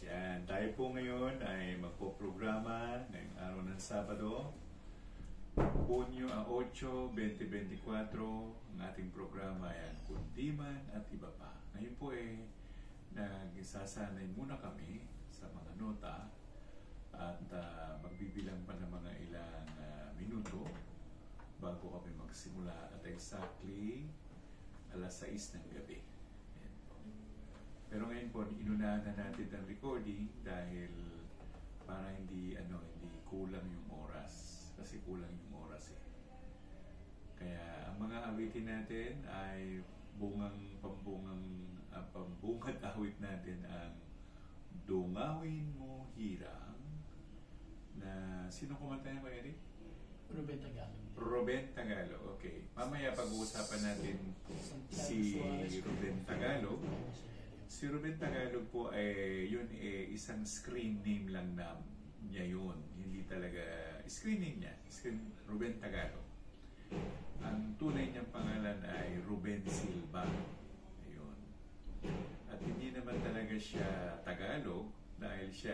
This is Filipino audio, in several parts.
Yan, tayo po ngayon ay magpo-programa ngayong araw ng Sabado, Hunyo 8, 2024. Ang ating programa ay ang Kundiman at iba pa. Ngayon po nagsasanay muna kami sa mga nota at magbibilang pa ng mga ilang minuto bago kami magsimula at exactly alas 6 ng gabi. Yan po. Pero ngayon po, inunahan na natin ang recording dahil para hindi kulang yung oras. Kasi kulang yung oras eh. Kaya ang mga awitin natin ay pambungad awit natin ang Dungawin Mo Hirang na sino kumanta niya, Kuya Eric? Ruben Tagalog. Ruben Tagalog, okay. Mamaya pag-uusapan natin si Ruben Tagalog. Si Ruben Tagalog po ay isang screen name lang niya yun. Hindi talaga screen name niya. Ruben Tagalog. Ang tunay niyang pangalan ay Ruben Silva. Ayun. At hindi naman talaga siya Tagalog dahil siya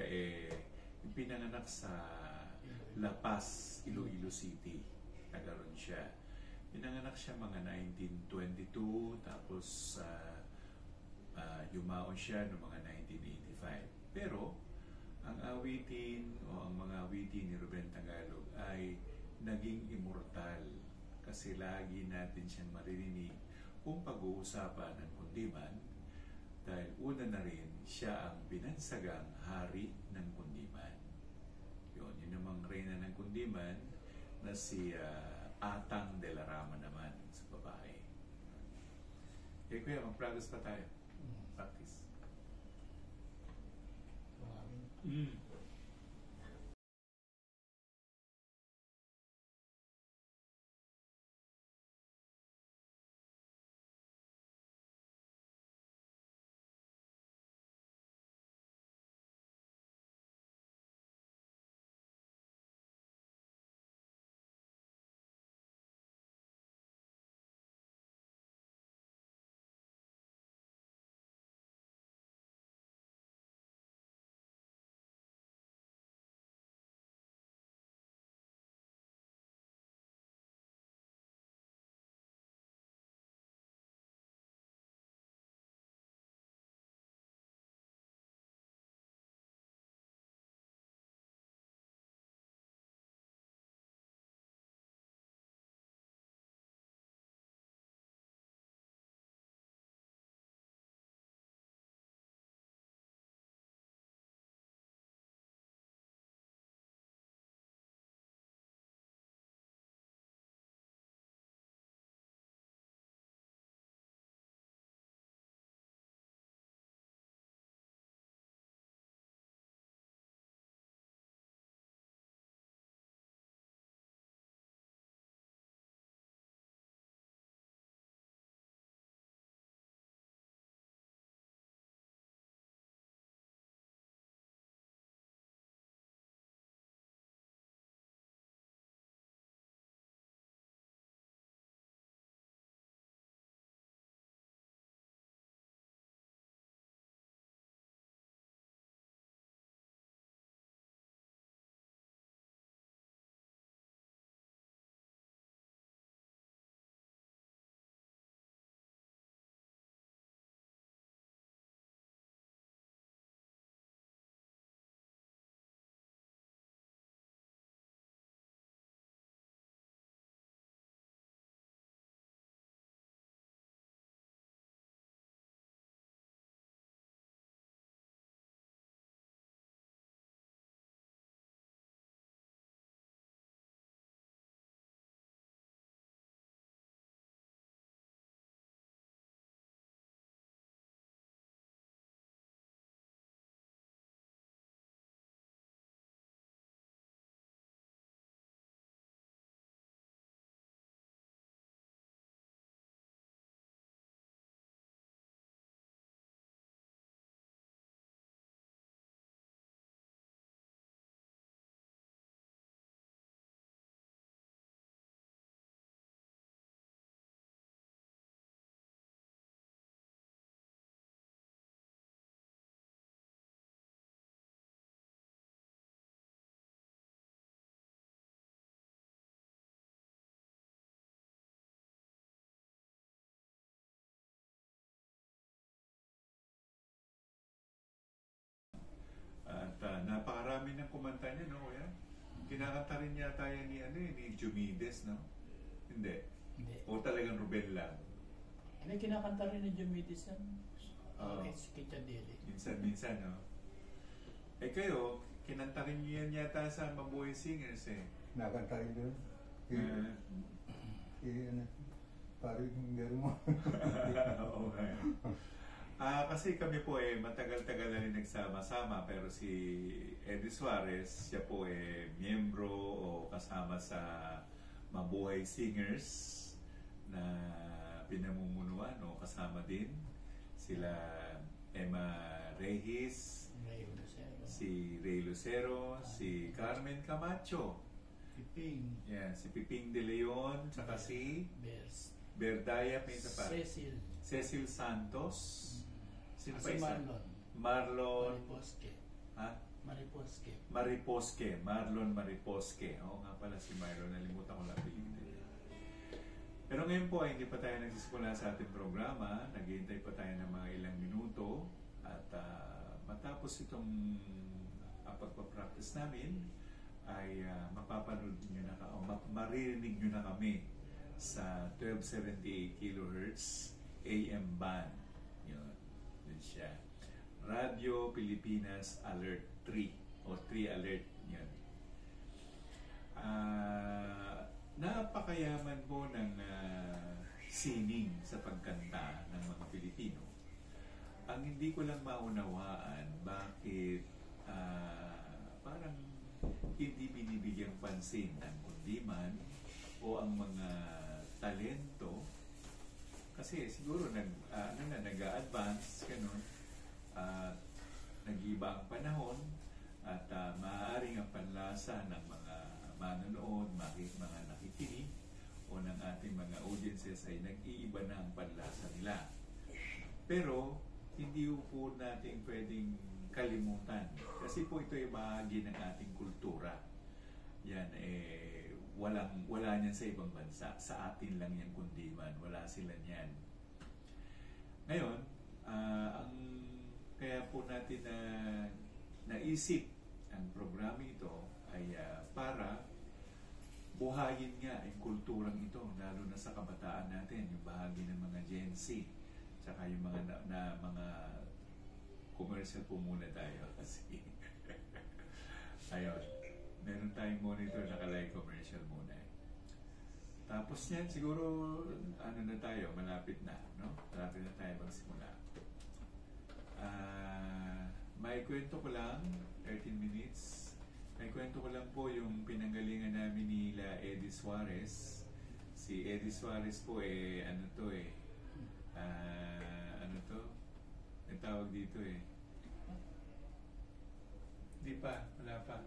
pinanganak sa La Paz, Iloilo City. Taga-ron siya. Pinanganak siya mga 1922 tapos yumaon siya noong mga 1985. Pero ang awitin o ang mga awitin ni Ruben Tagalog ay naging immortal kasi lagi natin siyang maririnig kung pag-uusapan ng kundiman dahil una na rin siya ang binansagang hari ng kundiman. Yun namang reyna ng kundiman na si Atang de la Rama naman sa babae. Eh kuya, mag-practice pa tayo. Practice. dami ng kumanta niya, no? Kuya? Kinakanta rin yata yan ni, ni Jumides, no? Hindi. Hindi. O talagang Ruben lang. May kinakanta rin ni Jumides yan. Oo. It's Kita Dili. Minsan, no? Eh kayo, kinanta rin niyo yan yata sa Mabuhay Singers, eh. Nakanta rin doon. Parang yung garo mo. Oo nga. Kasi kami po matagal-tagal na rin nagsama-sama, pero si Eddie Suarez, siya po miyembro o kasama sa Mabuhay Singers na pinamumunuan o kasama din sila Emma Reyes, si Ray Lucero, si Carmen Camacho, Piping, si Piping De Leon, saka si Best, Berdaya, may isa pa. Cecil Santos. Sino pa isa? Marlon. Mariposque. Ha? Mariposque. Marlon Mariposque. Oo nga pala si Marlon. Nalimutan ko lang pinili. Pero ngayon po ay hindi pa tayo nagsisimula sa ating programa. Naghihintay pa tayo ng mga ilang minuto. At matapos itong pagpapractice namin, ay mapapanood nyo na maririnig nyo na kami sa 1278 kHz AM band. Yun. Yun siya. Radio Pilipinas Alert 3 o 3 Alert. Yun. Napakayaman po ng sining sa pagkanta ng mga Pilipino. Ang hindi ko lang maunawaan bakit parang hindi binibigyang pansin ng kundiman o ang mga talento, kasi siguro nag-a-advance ganun, nag-iba ang panahon at maaaring ang panlasa ng mga manonood, mga nakikinig o ng ating mga audiences ay nag-iiba na ang panlasa nila. Pero hindi po natin pwedeng kalimutan kasi po ito ay bahagi ng ating kultura. Yan wala niyan sa ibang bansa. Sa atin lang yan kundiman. Wala sila niyan. Ngayon, ang kaya po natin naisip ang programa ito ay para buhayin nga ang kulturang ito, lalo na sa kabataan natin, yung bahagi ng mga Gen Z, tsaka yung mga mga commercial po muna tayo kasi ayun. Meron tayong monitor nakalagay commercial muna. Tapos yan, siguro, na tayo, malapit na, no? Malapit na tayo magsimula. May kwento ko lang, 13 minutes. May kwento ko lang po yung pinanggalingan namin nila Eddie Suarez. Si Eddie Suarez po, ano to, ang tawag dito, Hindi pa, wala pa.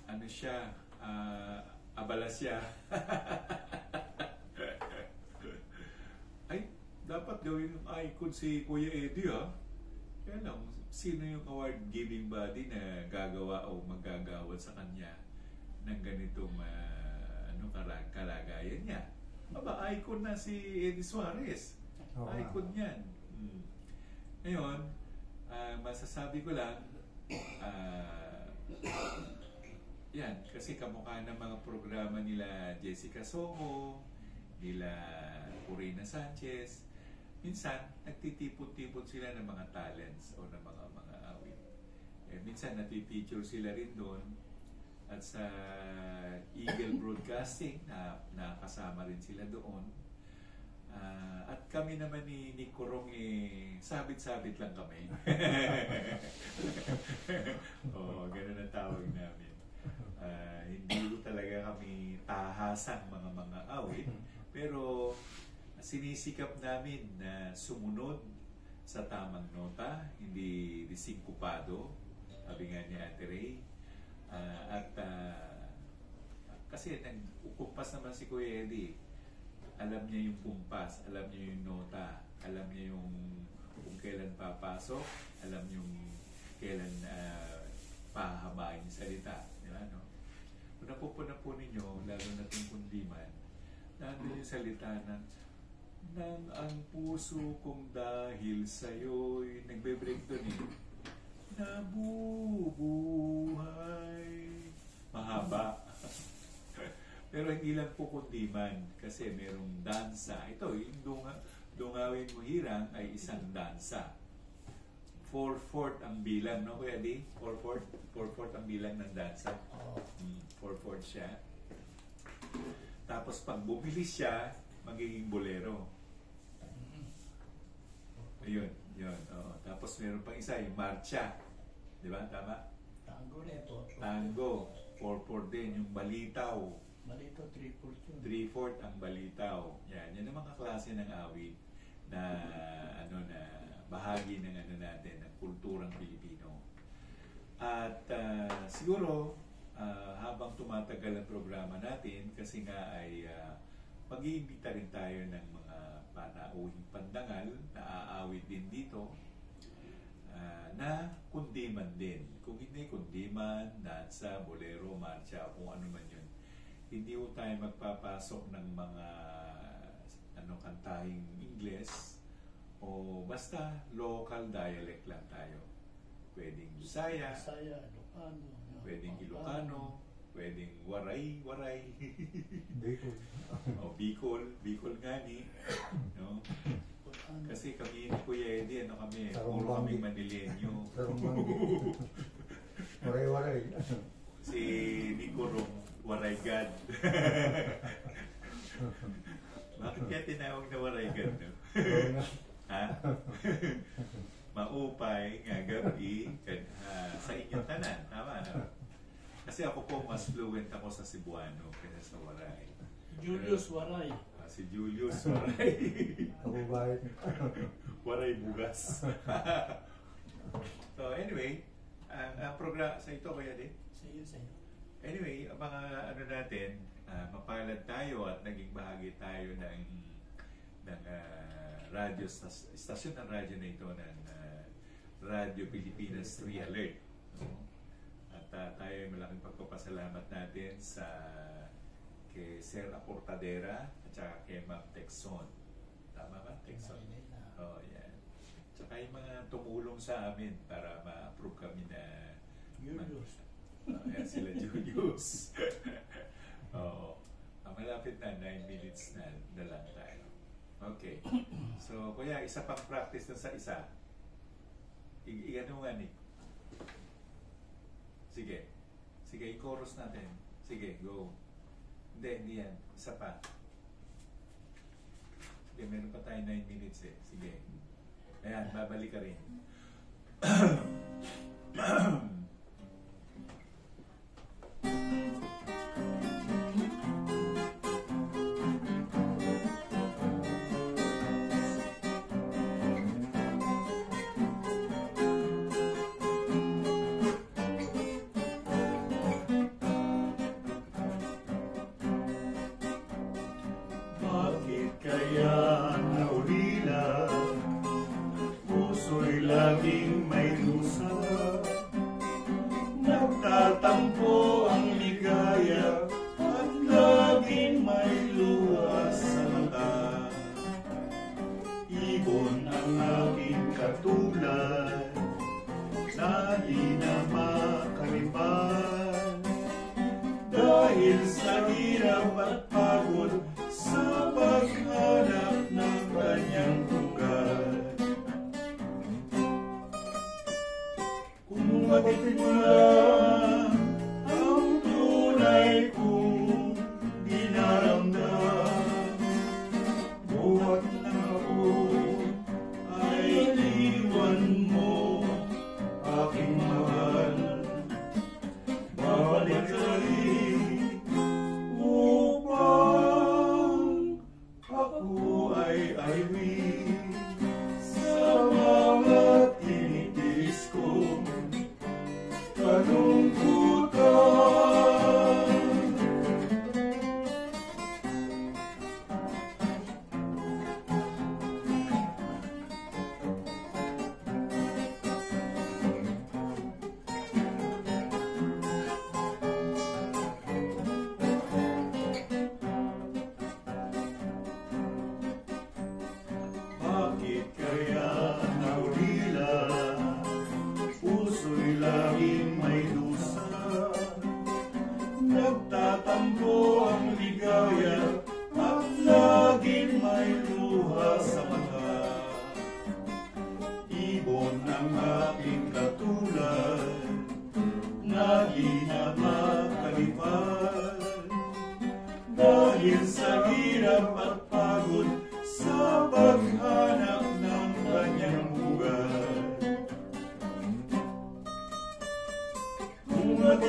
Ano siya, abala siya. Ay, dapat gawin yung icon si Kuya Eddie, Kaya lang, sino yung award-giving body na gagawa o magagawad sa kanya ng ganitong kalagayan niya? Icon na si Eddie Suarez. Icon yan. Ngayon, masasabi ko lang, yan, kasi kamukha ng mga programa nila Jessica Soho, nila Purina Sanchez, minsan nagtitipon-tipon sila ng mga talents o ng mga awit. Minsan natipicture sila rin doon. At sa Eagle Broadcasting, nakasama rin sila doon. At kami naman ni Kurong, sabit-sabit lang kami. Oo, ganun ang tawag namin. Hindi ko talaga kami tahasang mga awit, pero sinisikap namin na sumunod sa tamang nota, hindi singkupado, sabi nga ni Ate Ray. Kasi nagkukumpas naman si Kuya Eddie. Alam niya yung kumpas, alam niya yung nota, alam niya yung kung kailan papasok, alam niya yung kailan pahabain yung salita. Diba, no? Kung napupuna po ninyo, lalo na itong kundiman, nandun yung salita ng ang puso kong dahil sa'yo'y nagbe-break doon nabubuhay. Mahaba. Pero hindi lang po kundiman kasi merong dansa. Ito, yung Dungawin Mo Hirang ay isang dansa. 4/4 ang bilang, no Kuya Di? 4/4 ang bilang ng dansa. 4/4 siya. Tapos pag bumilis siya, magiging bolero. Ayun, yun. Oh. Tapos meron pang isa, yung marcha. Di ba? Tama? Tango na ito. Tango. 4/4 din. Yung balitaw. Malito, 3/4 yun. 3/4 ang balitaw. Yan. Yan ang mga klase ng awit na na bahagi ng natin, ng kulturang Pilipino. At siguro, habang tumatagal ang programa natin, kasi nga ay mag-iimbita rin tayo ng mga panauhing pandangal na aawit din dito na kundiman din. Kung hindi kundiman, dansa, bolero, marcha, kung ano man yun. Hindi po tayo magpapasok ng mga kantahing Ingles o basta local dialect lang tayo. Pwedeng Bisaya, Ilocano. pwedeng Ilocano, pwedeng Waray. Bicol. O Bicol nga ni. No? Kasi kami ni Kuya Eddie, puro kaming Manilenyo. Waray. Si Nicorong Waray God. Bakit kaya tinawag na Waray God? No? Ha? Maupay nga gabi sa inyong tanan. Tama na. Kasi ako po mas fluent ako sa Cebuano kaysa sa Waray. Julius Waray. Si Julius Waray. Ako bakit? Waray bugas. So anyway, ang program sa ito kaya din. Sa'yo. Anyway, ang mga natin, mapalad tayo at naging bahagi tayo ng radyo, istasyon ng radyo na ito ng Radyo Pilipinas 3 Alert. No? At tayo ay malaking pagpapasalamat natin kay Sir Aportadera at saka kay Ma'am Texon. Tama ba? Texon? Oh, yan. Tsaka yung mga tumulong sa amin para ma-approve kami na Julius. Yan sila Julius. Oo. Malapit na, 9 minutes na lang tayo. Okay. So, kuya, isa pang practice na sa isa. I-ano nga ni? Sige. Sige, i-chorus natin. Sige, go. Hindi yan. Isa pa. Sige, meron pa tayo 9 minutes eh. Sige. Ayan, babalik ka rin. Laging may dusa, nagtatampo ang ligaya at laging may luha sa mata. Ibon ang aking katulad na di na makalipan dahil sa hirap at pagod sa paghanap ng kanyang tugat. Batid mo lang ang tunay kong dinaramdam. Buhat na ako ay iwan mo, aking mahal. Babalik ka rin upang ako ay win sa mga tinitiis ko.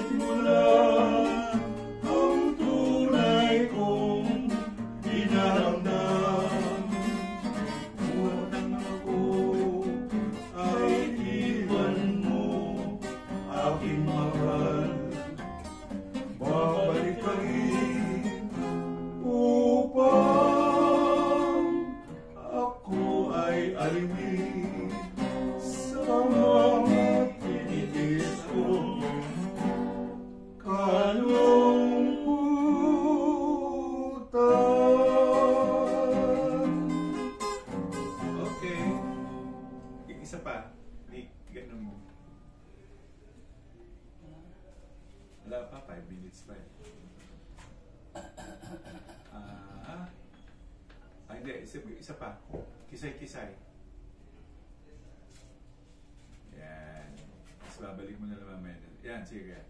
Ngunit mula ang tunay kong dinaramdam, ngunang ako ay iwan mo, aking mahal. Babalik ka rin upang ako ay aliwin sa mga tinitiis kong kalungkutan. Okay. Isa pa. Nick, ganun mo. Wala pa, 5 minutes pa eh. Hindi, isa pa. Kisay-kisay. Yan. Tapos babalik mo na lang mamaya. Yan, sige.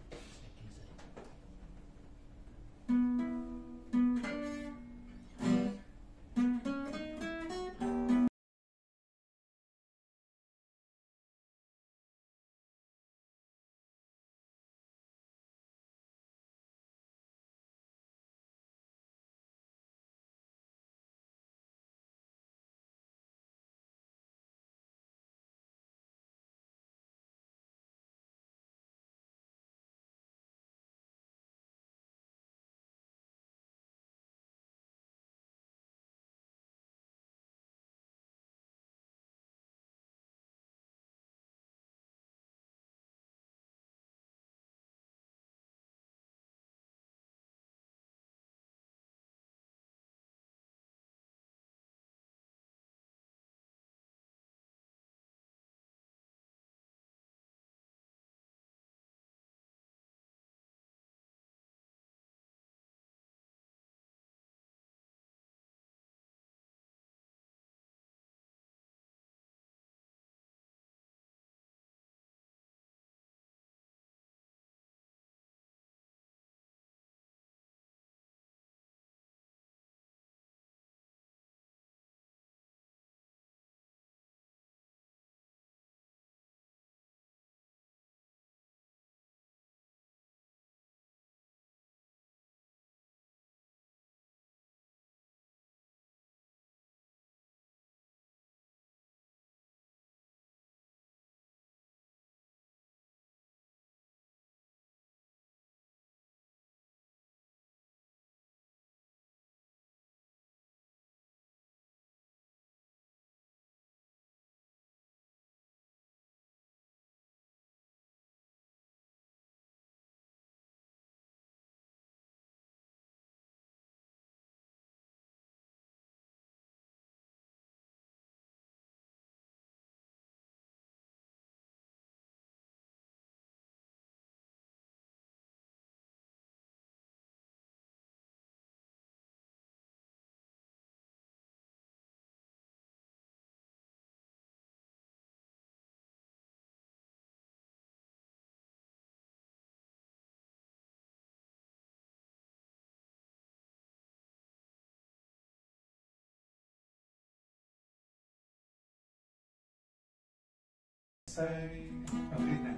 Kisay. Okay na.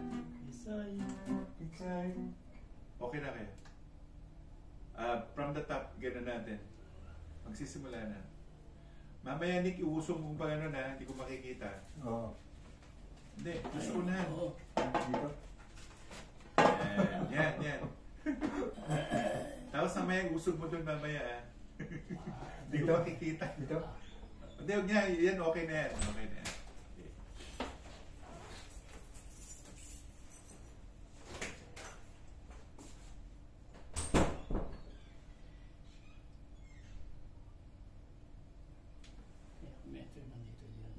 Isay. Kisay. Okay na kayo. From the top, gano'n natin. Magsisimula na. Mamaya, Nick, iusong mong pa gano'n ha. Hindi ko makikita. Oo. Hindi, gusto ko na. Oo. Dito. Yan. Tapos mamaya, usog mo doon mamaya ha. Hindi ko makikita. Dito. Hindi, huwag niya. Yan, okay na yan. Okay na yan. Metro nandito yun eh.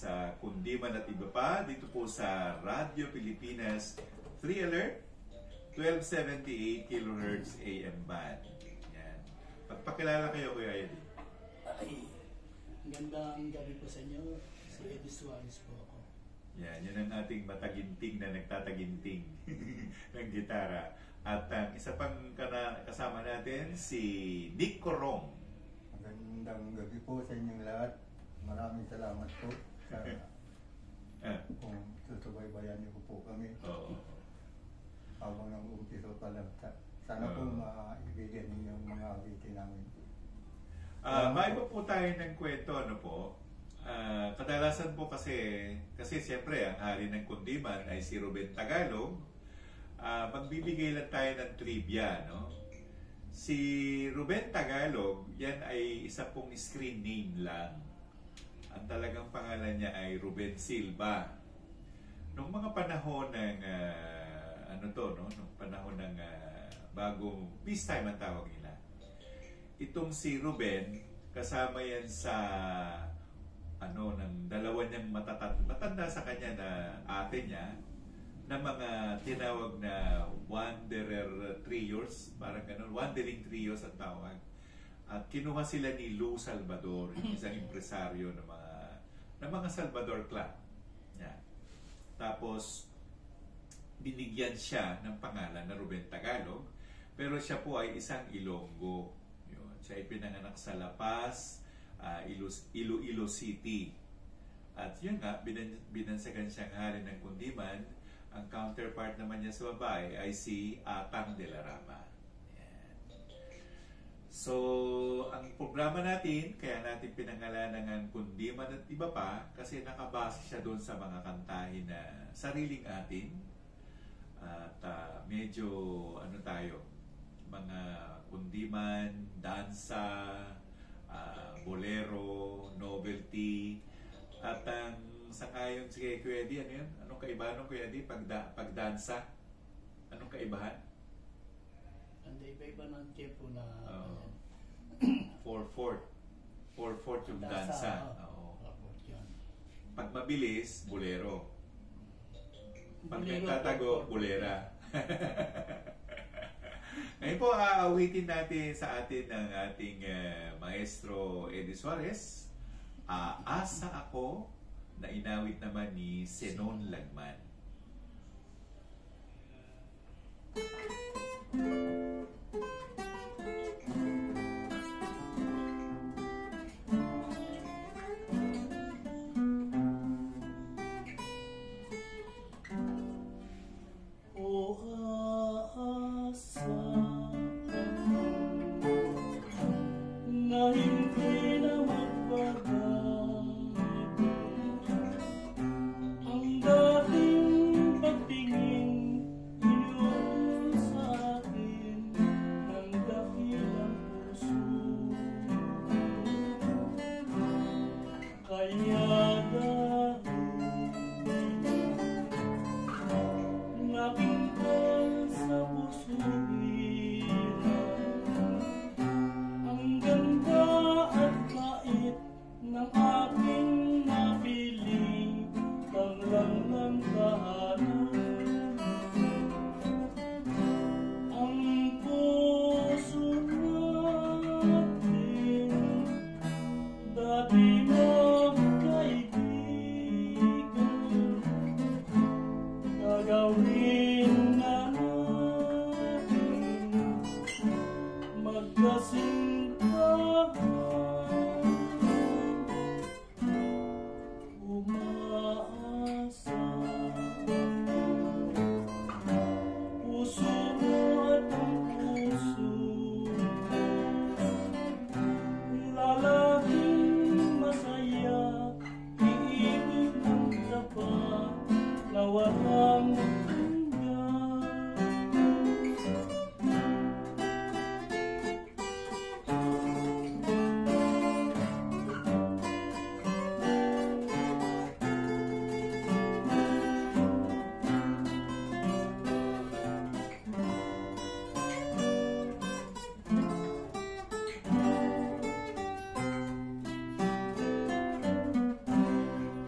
sa Kundiman at Iba Pa dito po sa Radyo Pilipinas 3 Alert 1278 kHz AM band. Yan. Pagpakilala kayo, Kuya Eddie. Ay, gandang gabi po sa inyo. Si Eddie Suarez po ako. Yan, yan ang ating mataginting na nagtataginting ng gitara. At ang isa pang kasama natin, si Nick Corong. Magandang gabi po sa inyong lahat. Maraming salamat po sa kung susubaybayan niyo po kami. Oo. Habang nag-umpisa pa lang. Sana po maibigyan niyo yung mga awitin namin. Maiba po tayo ng kwento, ano po. Kadalasan po kasi siyempre ang hari ng kundiman ay si Ruben Tagalog. Magbibigay lang tayo ng trivia, no? Si Ruben Tagalog, yan ay isa pong screen name lang. Ang talagang pangalan niya ay Ruben Silva. Noong mga panahon ng nung panahon ng bagong peacetime ang tawag nila. Itong si Ruben, kasama yan sa ng dalawa niyang matanda sa kanya na ate niya, na mga tinawag na Wanderer Trios, parang ganun, Wandering Trios ang tawag. At kinuha sila ni Lou Salvador, isang impresaryo ng mga Salvador clan. Yan. Tapos, binigyan siya ng pangalan na Ruben Tagalog, pero siya po ay isang Ilonggo. Yun. Siya ay pinanganak sa La Paz, Iloilo City. At yun nga, binansagan siyang hari ng kundiman. Ang counterpart naman niya sa babae ay si Atang de la Rama. Yan. So, ang programa natin, kaya natin pinangalanan ng Kundiman at Iba Pa, kasi nakabase siya doon sa mga kantahin na sariling atin. At medyo, tayo, mga kundiman, dansa, bolero, novelty, at ang sangayon si Kuya Eddie, ano yun? Anong kaibahan ng Kuya Eddie? Pagdansa? Anong kaibahan? Ang iba-iba ng tempo na 4/4. 4/4 yung dansa. Oo. Yun. Pag mabilis, bolero. Pag Bolero, nagtatago, bolera. Ngayon po, aawitin natin sa atin ng ating maestro Eddie Suarez. Asa Ako, na inawit naman ni Senon Lagman.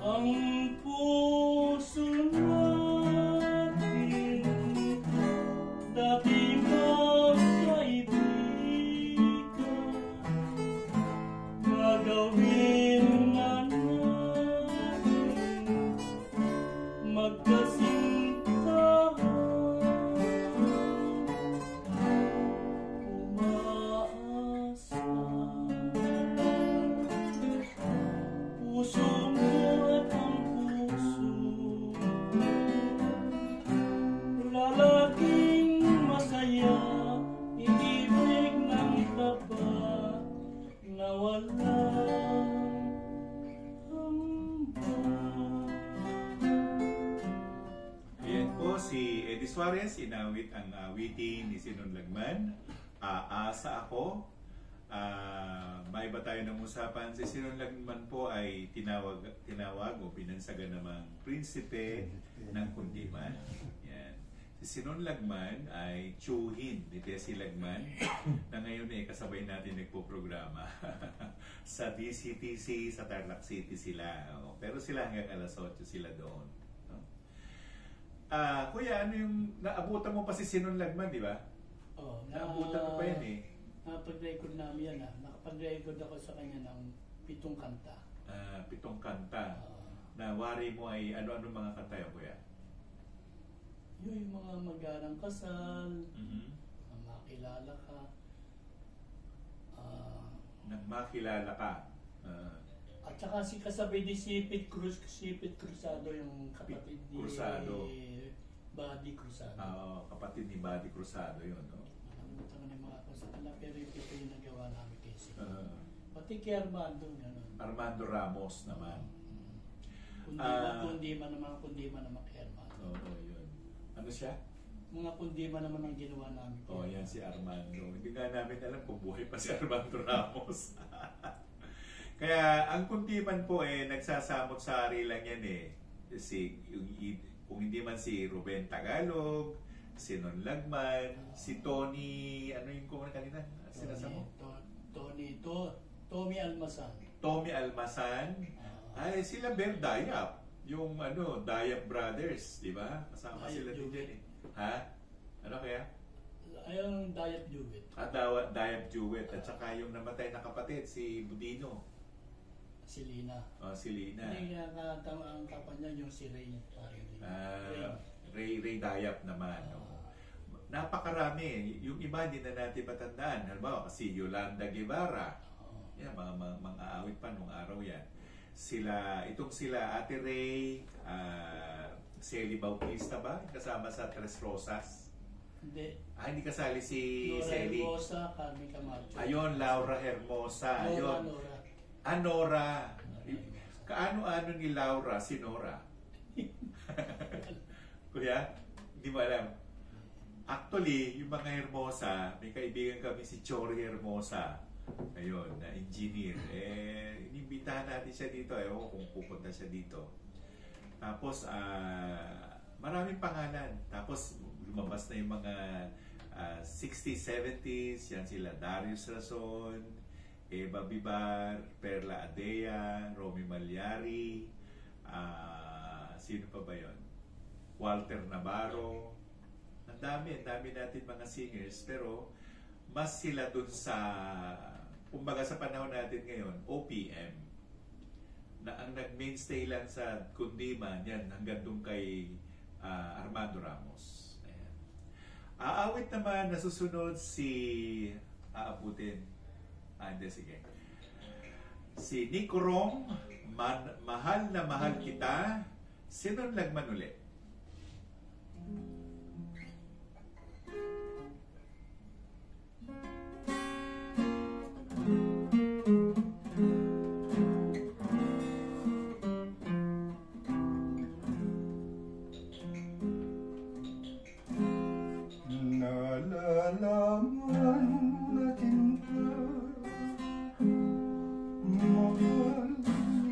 Ang Si Eddie Suarez, inawit ang awitin ni Sinon Lagman, Aasa Ako. May iba tayo ng usapan. Si Sinon Lagman po ay tinawag o pinansagan namang prinsipe ng Kundiman. Yan. Si Sinon Lagman ay tiyuhin ni Tessie Lagman na ngayon ay kasabay natin nagpo-programa sa DCTC, sa Tarlac City sila. Pero sila hanggang alas 8 sila doon. Kuya, ano yung naabutan mo pa si Sinon Lagman, di ba? Oo. Naabutan mo pa yan eh. Nakapag-record namin yan. Nakapag-record ako sa kanya ng 7 kanta. 7 kanta. Na wari mo ay ano-ano mga kanta yun, kuya? Yung mga mag-arang kasal, ang makilala ka. Nang makilala ka. At saka si kasabay ni Sipit Cruzado, yung kapatid ni Cruzado. Buddy Cruzado. Kapatid ni Buddy Cruzado yun, no? Nakalimutan ko na yung mga kasala, pero ito yung nagawa namin kay Sipit. Pati kay Armando, gano'n. Armando Ramos naman. Kundima naman kay Armando. Oo, yun. Ano siya? Mga kundima naman ang ginawa namin. Yan si Armando. Hindi nga namin alam kung buhay pa si Armando Ramos. Kaya ang Kundiman po nagsasamot-sari lang yan eh. Kung hindi man si Ruben Tagalog, si Sinon Lagman, si Tony, ano yung kumana kanina? Sinasamo? Tommy Almasan. Tommy Almasan. Ay, sila Ber Dayap. Yung Dayap Brothers, di ba? Kasama sila din dyan eh. Ha? Ano kaya? Ayong Dayap Jewett. Dayap Jewett. At saka yung namatay na kapatid, si Budino. Si Lina. Si Lina. Hindi ang kapan niya yung si Ray. Ray Dayap naman. Napakarami. Yung iba hindi na natin matandaan. Halimbawa, si Yolanda Guevara. Yan, mga aawit pa nung araw yan. Sila Ate Ray, Celi Bautista ba? Kasama sa Tres Rosas. Hindi. Hindi kasali si Laura Celi. Hermosa, Carmen Camacho. Ayun, Laura Hermosa. Ayun. Nora. Nora. Kaano-ano ni Laura si Nora? Kuya, hindi mo alam. Actually, yung mga Hermosa, may kaibigan kami si Chori Hermosa. Ayun, na engineer. Inimbitahan natin siya dito. Ewan kung pupunta siya dito. Tapos, maraming pangalan. Tapos, lumabas na yung mga 60s, 70s. Yan sila, Darius Rason, Eva Bibar, Perla Adea, Romy Malyari, sino pa ba yun? Walter Navarro. Ang dami natin mga singers, pero mas sila dun sa, kumbaga sa panahon natin ngayon, OPM, na ang nag-mainstay lang sa Kundiman, yan, hanggang dun kay Armando Ramos. Ayan. Aawit naman, nasusunod si, aabutin, hindi, sige. Si Nico Rong, Mahal na Mahal Kita, Sinon Lagman ulit. Nalalaman natin mahal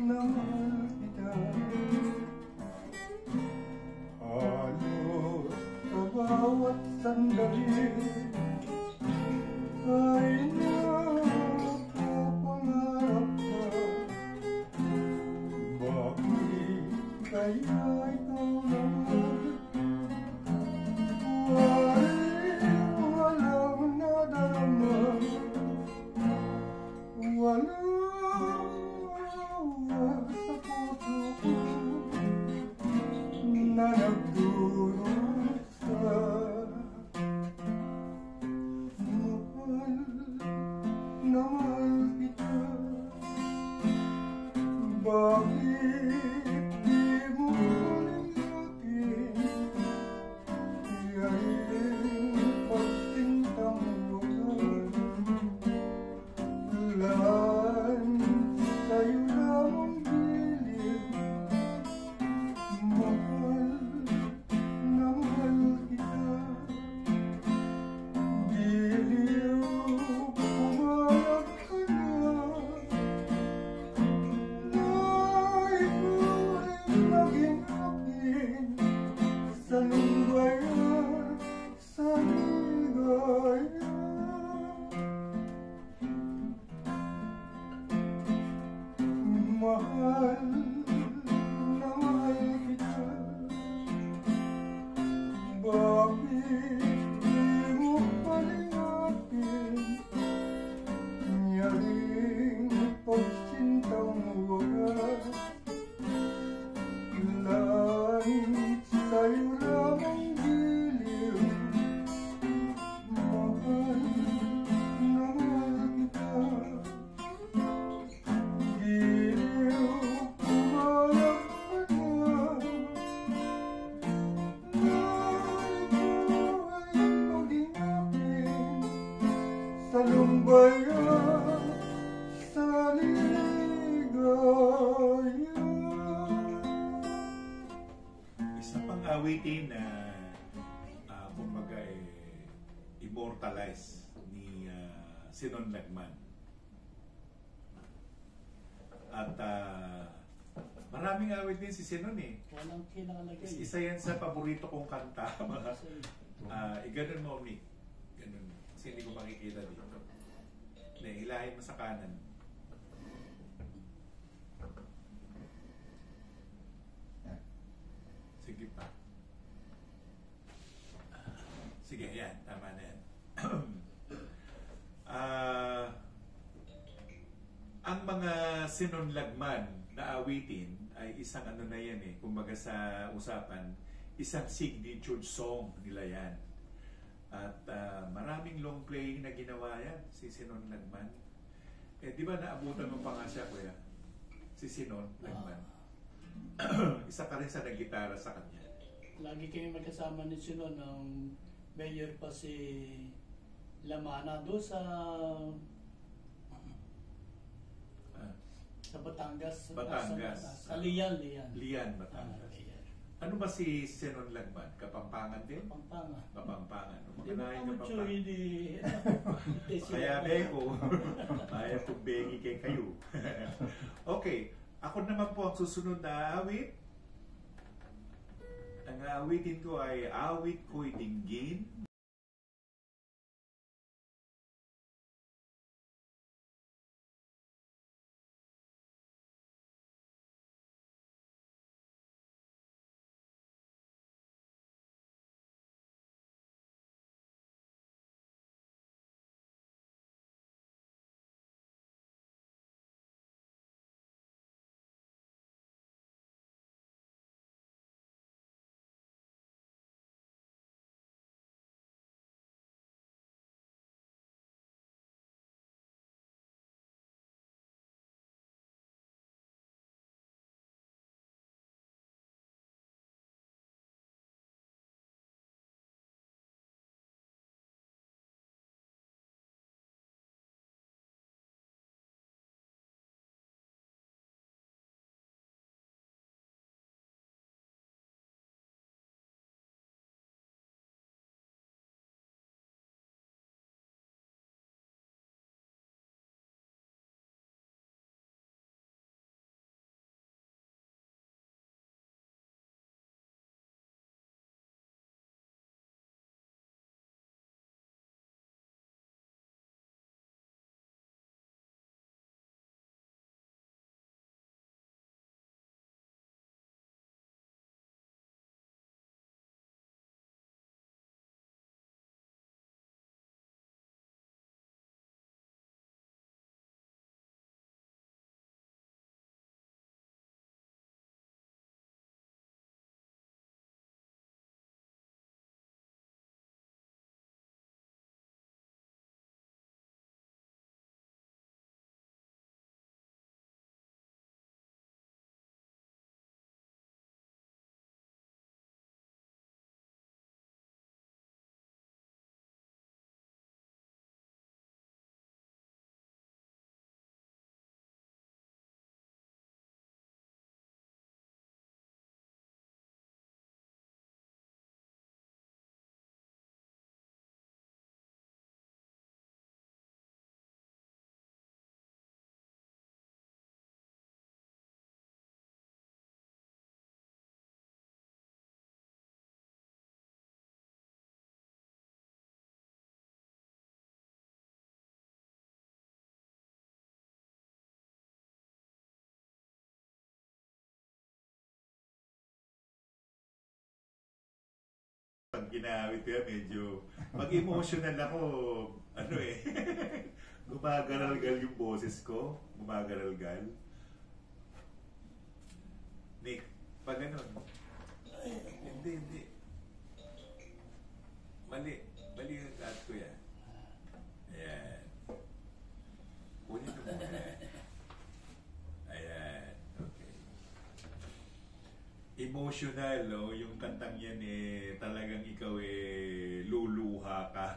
na mahal kita. Halos sa bawat sandali ay nakapangarap ka. Bakit kaya ikaw naman walang nadarama? Walang sa puso ko na di mo palihatin, nyaring pagsintang wagas. Langit sa'yo lamang giliw, mahal na mahal kita. Giliw, pumayag ka na, nais ko ay maging akin sa lumbayan, sa ligaya. Isa pang awitin na kumbaga immortalize ni Sinon Lagman. At maraming awit din si Sinon eh. Walang kinakalagay. Isa yan sa paborito kong kanta. Ganun mo, Mick. Ganun. Kasi hindi ko makikita dito. Hindi, hilahin mo sa kanan. Sige pa. Sige, yan. Tama na yan. Ang mga sinunlagman na awitin ay isang ano na yan eh. Kumbaga sa usapan, isang signature song nila yan. At maraming long playing na ginawa yan, si Sinon Lagman. Eh, di ba naabutan mo pa nga siya, kuya? Si Sinon Lagman. Isa ka rin sa nag-gitara sa kanya. Lagi kami magkasama ni Sinon ng mayor pa si Lamana doon sa Batangas. Batangas. Sa Lian. Lian, Batangas. Lian. Ano ba si Sinon Lagman? Kapampangan din? Pampangan. Kapampangan. Di ba Magkanahin kamo Kapampangan. hindi... Kaya beko. Kaya pong begi kay kayo. Okay. Ako naman po ang susunod na awit. Ang awitin ko ay Awit Ko'y Dinggin ginawit ko yan, medyo pag-emotional ako, ano eh, gumagaralgal yung boses ko, gumagaralgal. Nick, pag ganun, hindi. Mali yung lahat ko yan. Ayan. Kunin mo muna. Ayan. Okay. Emotional, no? Yung kantang yan eh, talagang ikaw eh, luluha ka.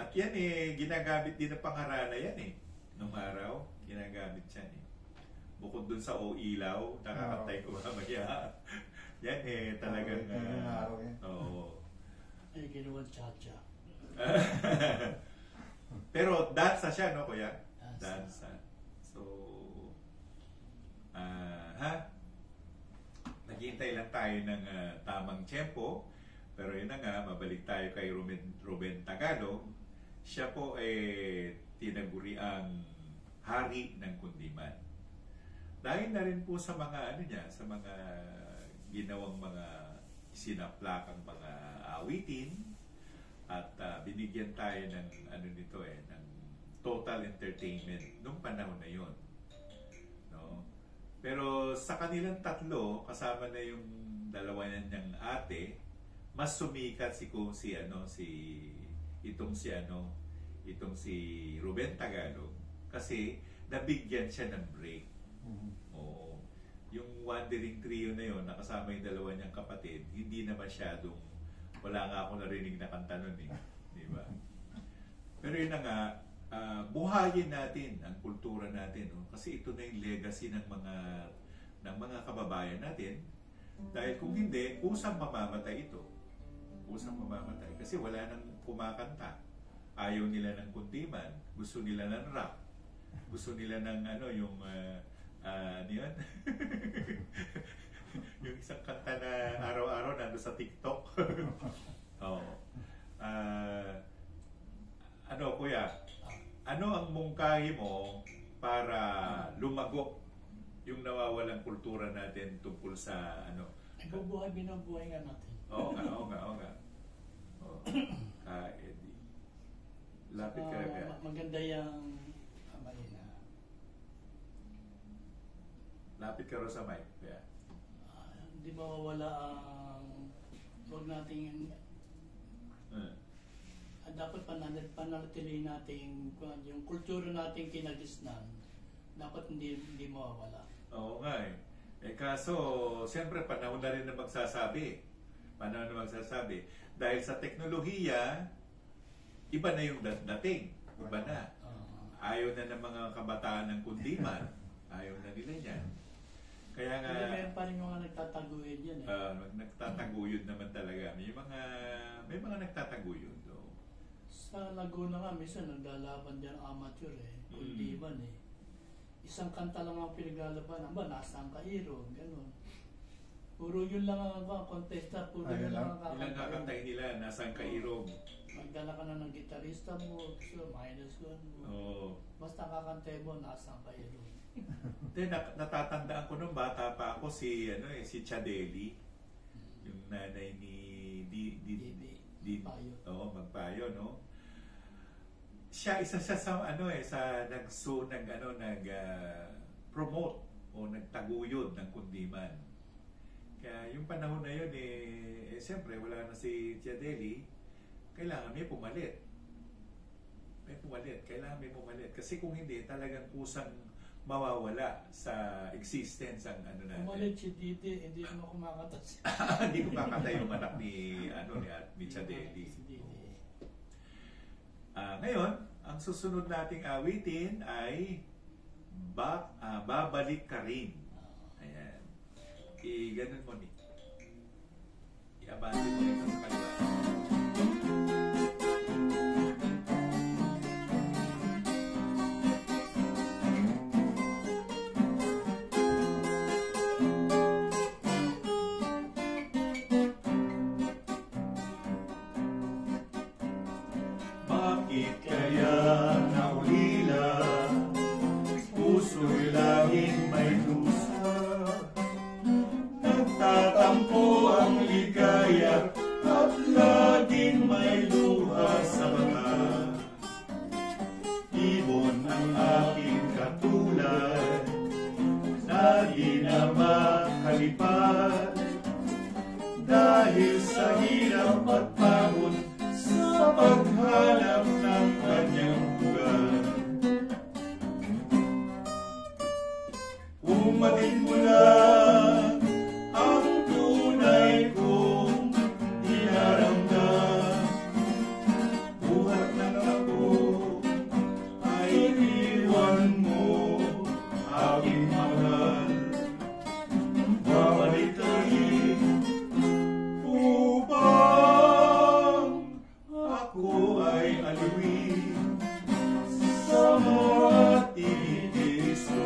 At yan eh, ginagamit din ng pangarana yan eh. Nung araw, ginagamit yan eh. Bukod dun sa o ilaw, nakakatay ko mamaya. Yan eh, talagang... Oo. Ay, ginawa cha-cha. Pero dansa siya, no, kuya? Dansa. So, naghihintay lang tayo ng tamang tiyempo. Pero yun na nga, mabalik tayo kay Ruben Tagalog. Siya po ay tinaguriang hari ng kundiman. Dahil na rin po sa mga ano niya, sa mga ginawang mga sinaplakang mga awitin at binigyan tayo ng ano nito eh, ng total entertainment nung panahon na yon. No? Pero sa kanilang tatlo, kasama na yung dalawa niyang ate, mas sumikat itong si Ruben Tagalog kasi nabigyan siya ng break. Oo. Yung Wandering Trio na yon, nakasama yung dalawa niyang kapatid, hindi na masyadong, wala nga ako narinig na kanta nun eh. Di ba? Pero yun na nga, buhayin natin ang kultura natin. No? Kasi ito na yung legacy ng mga kababayan natin. Dahil kung hindi, kusang mamamatay ito. Kusang mamamatay. Kasi wala nang kumakanta. Ayaw nila ng kundiman. Gusto nila ng rap. Gusto nila ng yung ano yun? Yung isang kanta na araw-araw nando sa TikTok. Oo. Ano, kuya? Ano ang mungkahi mo para lumago yung nawawalang kultura natin tungkol sa ano? Binubuhay nga natin. Oo nga. Ka-Eddie. Lapit ka agad. Maganda yung lapit ka rin sa mic. Yeah. Hindi mawawala ang huwag nating dapat panatilihin natin yung kultura nating kinagisnan. Dapat hindi mawawala. Oo nga eh. Kaso, siyempre panahon na rin na magsasabi. Dahil sa teknolohiya, iba na yung dating. Iba na. Ayaw na ng mga kabataan ng kundiman. Ayaw na nila yan. Kaya nga... Meron pa rin mga nagtataguyod yan eh. Nagtataguyod naman talaga. May mga nagtataguyod. Oh. Sa Laguna nga, minsan naglalaban dyan amateur eh. Kundiman eh. Isang kanta lang ang pinaglalaban. Nasaan ka hero? Ganun. Puro yun lang ang contesta. Puro yun lang ang ilang kakantay nila. Nasaan ka hero? Magdala ka na ng gitarista mo. So, minus one mo. Oh. Basta kakantay mo, nasaan ka hero? Then natatandaan ko nung bata pa ako si Chadeli, yung nanay ni Payo. Oo, Magpayo, no. Siya sa promote o nagtaguyod ng kundiman. Kaya yung panahon na yun siyempre wala na si Chadeli, kailangan may pumalit. Kailangan may pumalit kasi kung hindi talagang kusang mawawala sa existence ang ano natin. Kumalit si Didi, hindi mo kumakata siya. Hindi kumakata yung anak ni Chadeli. Ngayon, ang susunod nating awitin ay Babalik Ka Rin. Ayan. I-ganon mo ni. I-abandon mo rin sa kaliwa. Bakit kaya naulila? Puso'y laging may dusa. Nagtatampo ang ligaya at pagod sa paghanap ng kanyang buwan. Umatid mo na ang tunay kong dinaramdam. Buhat ng ako ay iwan mo, aking mahal. Babalik ka rin upang ako ay aliwin sa mga tinitiis ko.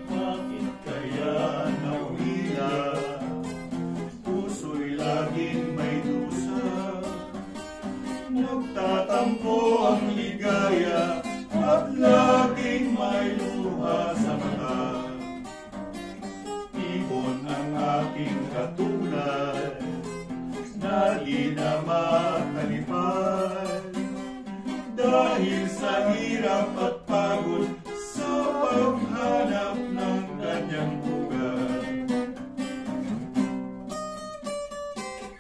Bakit kaya naulila? Puso'y laging may dusa. Nagtatampo ang ligaya at laging may luha sa mata. Ibon ang aking katulad na di na makalipad dahil sa hirap at pagod sa paghanap ng kanyang buwan.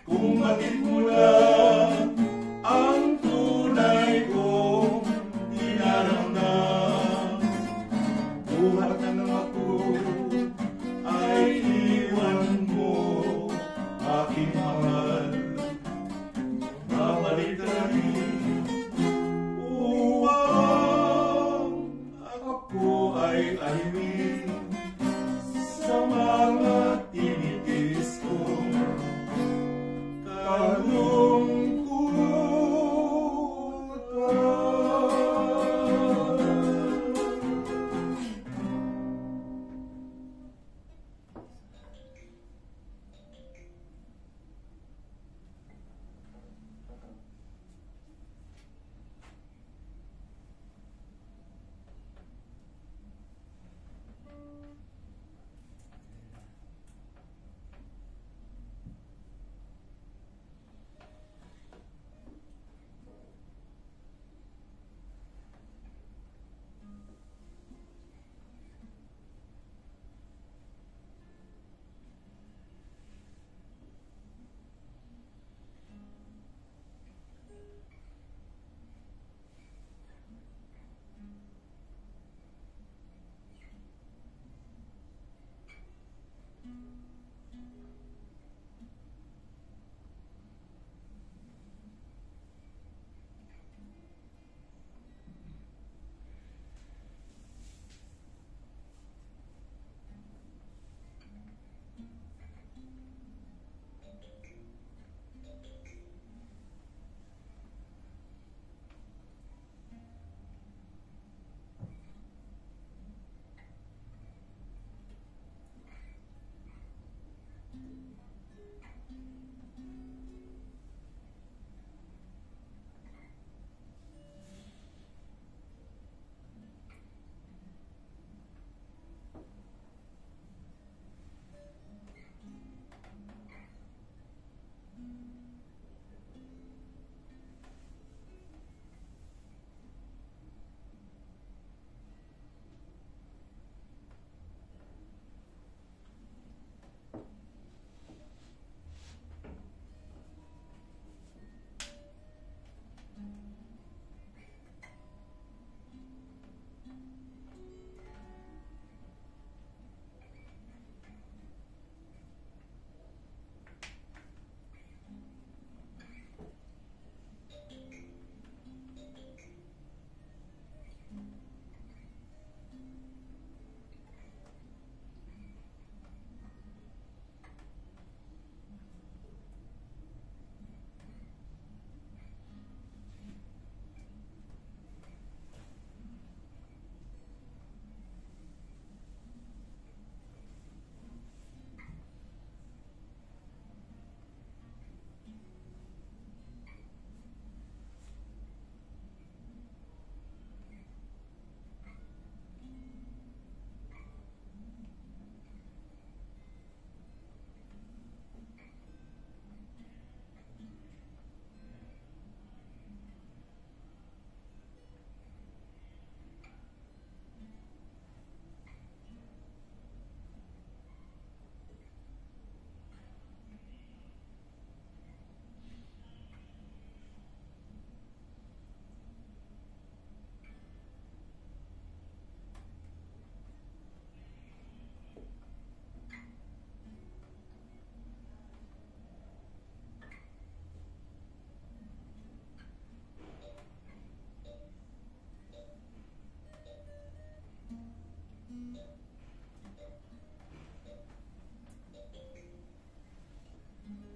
Umatid mo lang ang tunay kong dinaramdam. Buhat na ng ako ay iwan mo, aking mahal. Babalik ka rin upang ako ay aliwin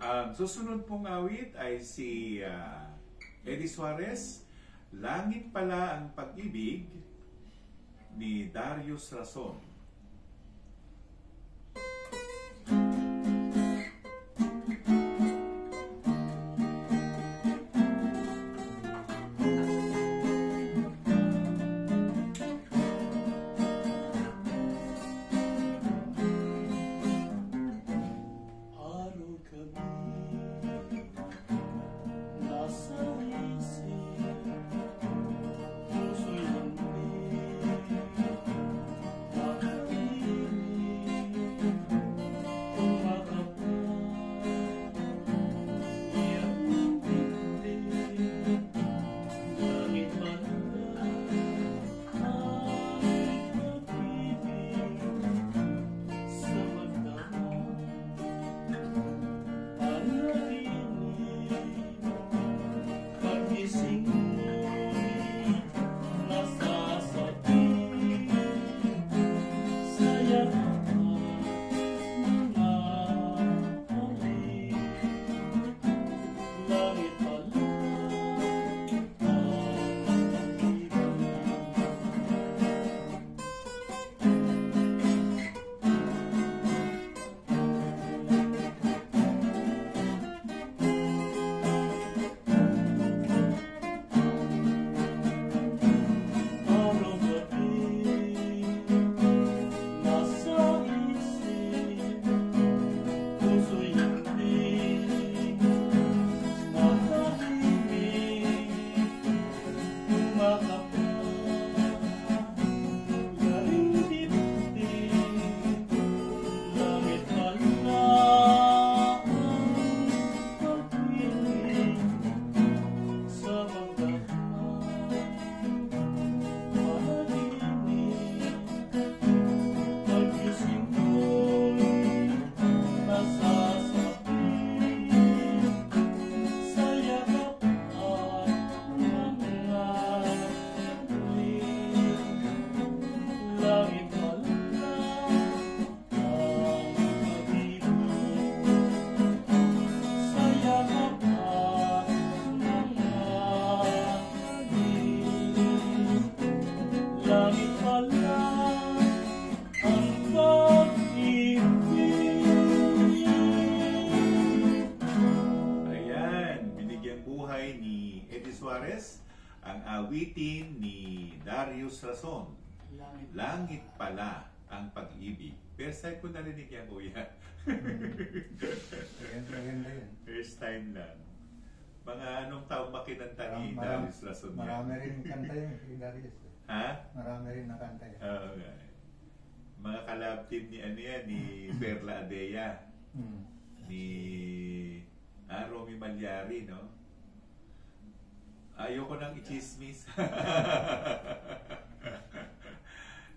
Ang susunod pong awit ay si Eddie Suarez, Langit Pala ang Pag-ibig, ni Darius Rason. Ang awitin ni Darius Rason, Langit Pala ang Pag-ibig. First time ko narinig yan, kuya. Maganda yun. First time lang. Mga anong taong makinanta ni Darius Rason? Marami rin kanta yun, si Darius. Ha? Marami rin nakanta yun. Oo nga. Mga kalab team ni ano yan, ni Perla Adea. Ni Romy Malyari, no? Ayoko nang i-chismis.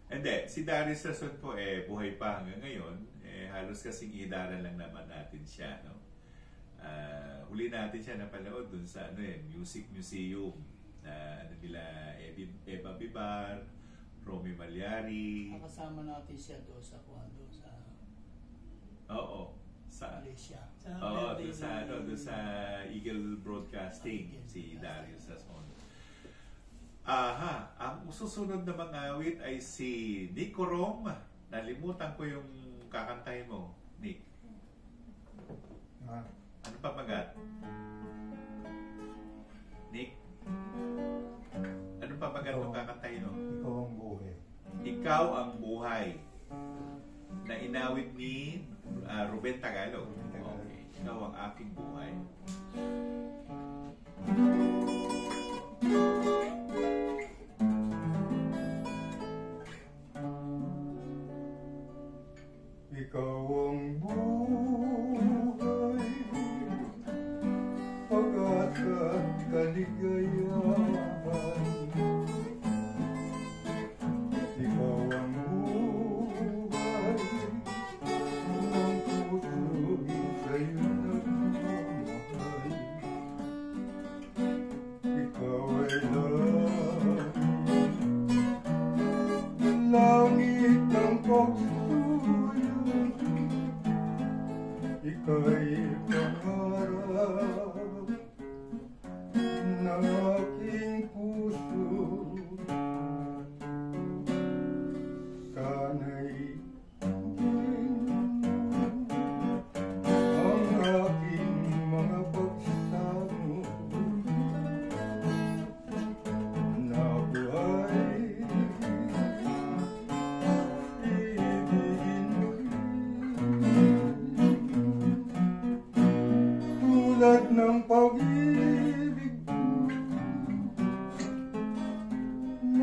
Hindi, si Darius Rason po buhay pa hanggang ngayon. Halos kasing idaran lang naman natin siya, no? Huli natin siya napanood dun sa Music Museum na nila Eva Bibar, Romy Malyari. Kasama natin siya doon sa Kuando sa Malaysia. Doon sa Eagle Broadcasting, si Darius Rason. Ang susunod na mga awit ay si Nick Corom. Nalimutan ko yung kakantahin mo, Nick. Ano pa magat? Nick? Ano pa magat yung kakantahin mo? Ikaw ang buhay. Ikaw ang buhay. Na inawit ni Ruben Tagalog. Okay. Ikaw ang aking buhay. Ikaw ang buhay, pag-asa at kaligayahan. Ikaw ang buhay, ng puso'y sa'yo nagmamahal.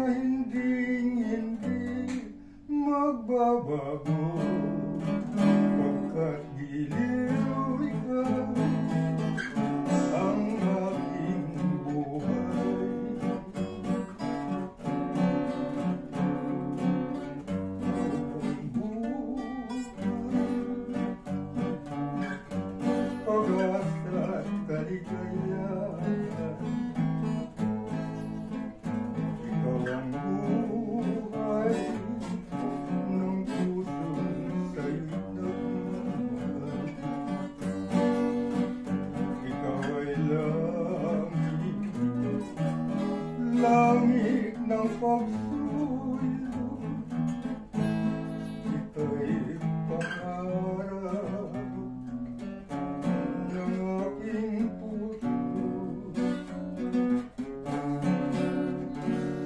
na hindi magbabago, pagkat giliw ikaw ang aking buhay. Pag-asa at kaligayahan, ikaw ang buhay ng pusong sa'yo'y nagmamahal. Ikaw ay langit, langit ng pagsulong. Ika'y pangarap ng aking puso.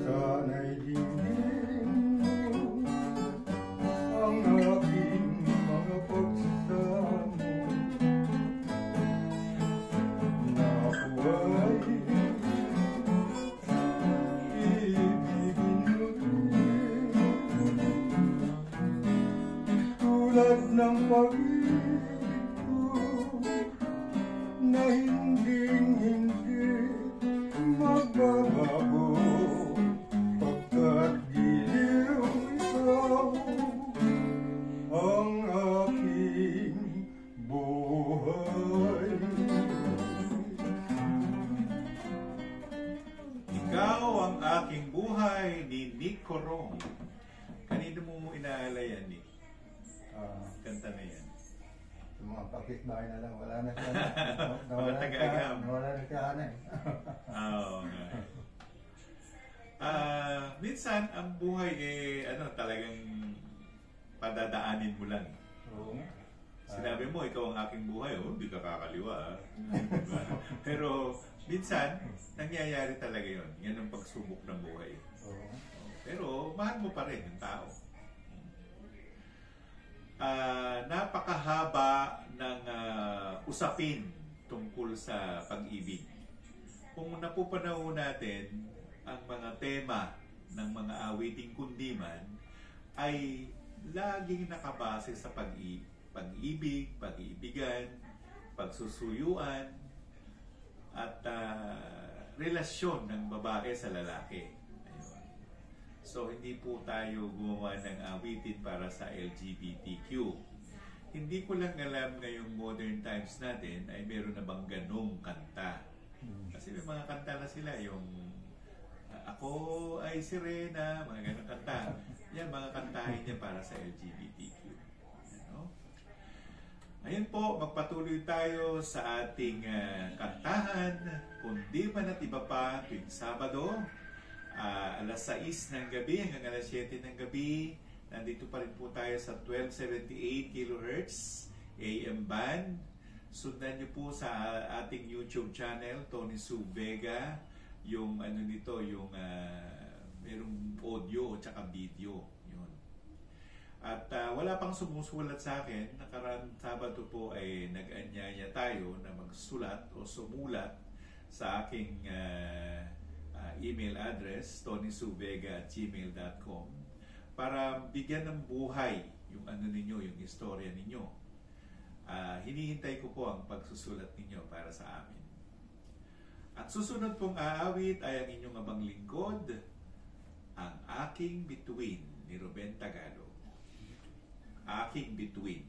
Sana'y dinggin mo ang aking mga pagsamo, na ako ay ibigin mo din, tulad ng pag-ibig ko na hindi magbabago, pagkat giliw ikaw ang aking buhay. Ikaw ang aking buhay ni Nick Corong. Kanino mo inaalayan, Nick? Kanta na yan. Yung mga pakitbahay na lang, wala na siya. Mga taga-agam. Nawala na siya na eh. Oo nga. Minsan, ang buhay talagang padadaanin mo lang. Oo. Sinabi mo, ikaw ang aking buhay, hindi ka kakaliwa. Diba? Pero minsan, nangyayari talaga yun. Yan ang pagsubok ng buhay. Oo. Pero mahal mo pa rin yung tao. Napakahaba ng usapin tungkol sa pag-ibig. Kung napupanahon natin ang mga tema ng mga awiting kundiman ay laging nakabase sa pag-ibig, pag-iibigan, pagsusuyuan, at relasyon ng babae sa lalaki. Ayun. So, hindi po tayo gumawa ng awitin para sa LGBTQ. Hindi ko lang alam ngayong modern times natin ay meron na bang ganong kanta. Kasi may mga kanta na sila, yung ako ay sirena, mga ganong kanta. Yan, mga kantahin niya para sa LGBTQ. Ano? Ayun po, magpatuloy tayo sa ating kantahan, kundi man at iba pa, tuwing Sabado, alas 6 ng gabi hanggang alas 7 ng gabi. Nandito pa rin po tayo sa 1278 kHz AM band. Sundan niyo po sa ating YouTube channel, Tony Sue Vega, yung nito, yung merong audio o tsaka video. Yun. At wala pang sumusulat sa akin. Nakaraan Sabado po ay nag-anyaya tayo na magsulat o sumulat sa aking email address, tonysuvega@gmail.com, para bigyan ng buhay yung ninyo, yung istorya ninyo. Hinihintay ko po ang pagsusulat ninyo para sa amin. At susunod pong aawit ay ang inyong abang lingkod, ang Aking Bituin ni Ruben Tagalog. Aking Bituin.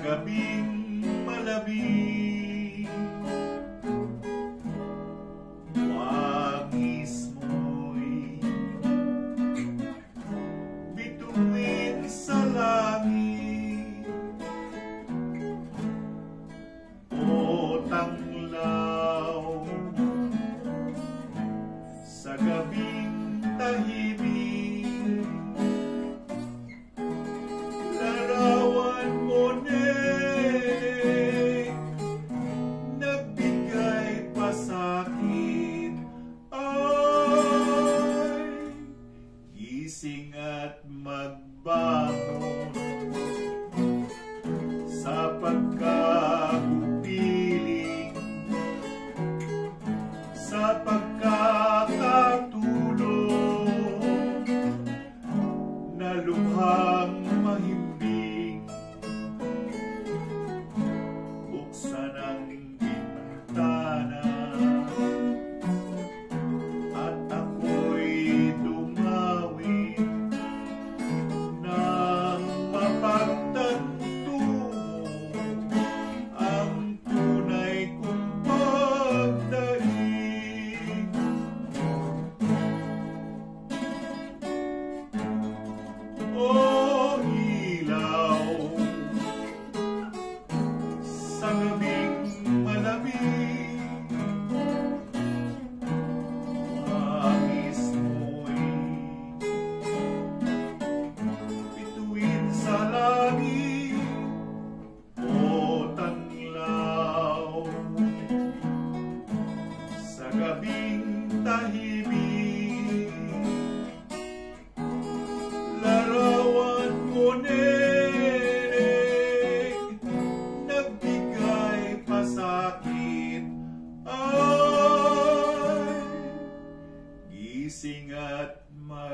Gabing malamig, wangis mo'y bituin sa langit, o tanglaw sa gabing tahimik. Larawan mo nagbigay pa sa'kin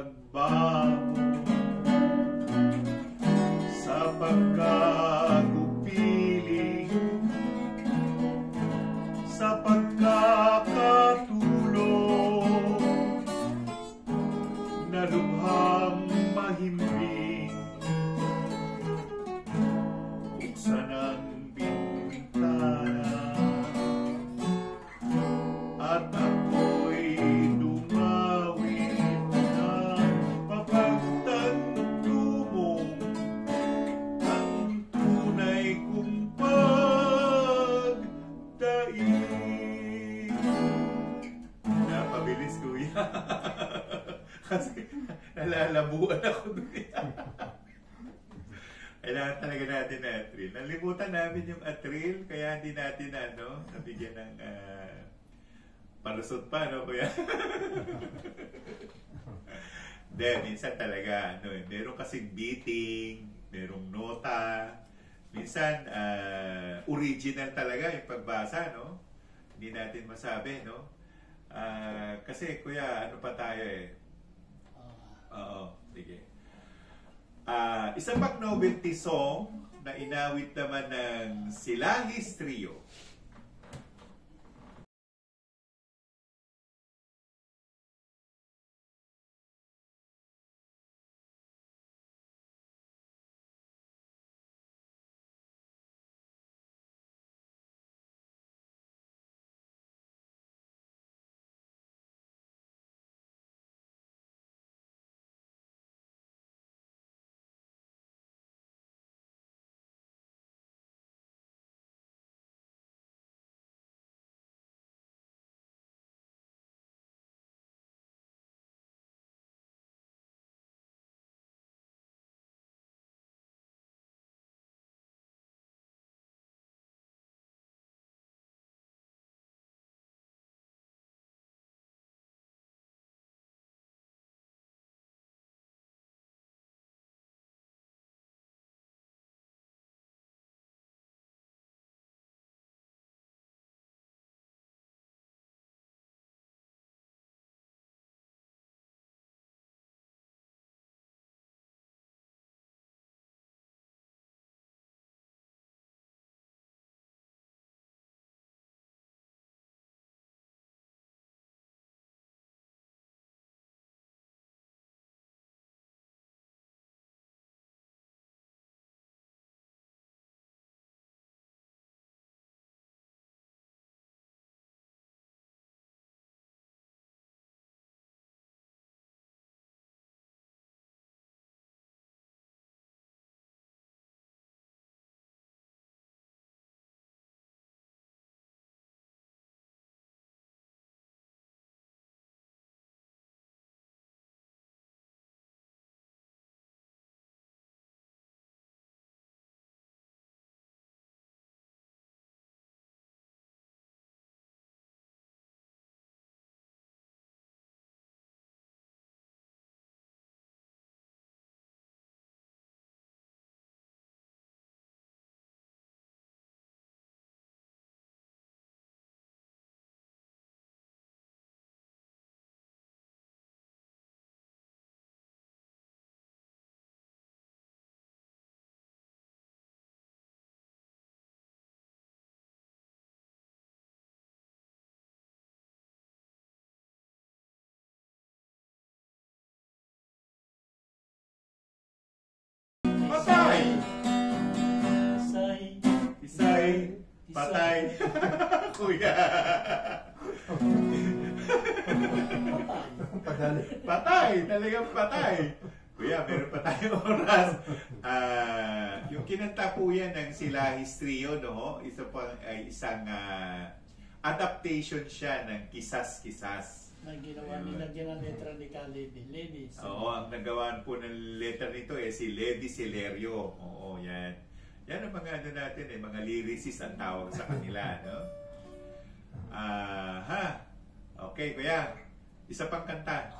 nagbangon sa pagkagupiling, sa pagkakatulong na lubhang mahimbing. Buksan ang bintana at ako'y dumawin ng mapagtanto mong ang tunay kong pagdaig. Napabilis, kuya. Kasi nalalabuan ako doon. Kailangan talaga natin na atril. Nalimutan namin yung atril, kaya hindi natin nabigyan ng palusot pa, no, kuya? Then, minsan talaga, meron kasing beating, merong nota, minsan, original talaga yung pagbasa, no? Hindi natin masabi, no? Kasi, kuya, ano pa tayo eh? Oo, sige. Isang pang novelty song na inawit naman ng Silahis Trio. Patay! Isay! Patay! Kuya! Patay! Talagang patay! Kuya, meron pa tayong oras. Yung kinanta po yan ng Silahis Trio, no? Isang adaptation siya ng Kisas-Kisas. Na ginawa nila letra ni Levi. Oo, ang nagawaan po ng letter nito si Levi Celerio. Oo, yan. Yan ang mga natin mga lyricists ang tawag sa kanila, no? Okay, kuya. Isa pang kanta.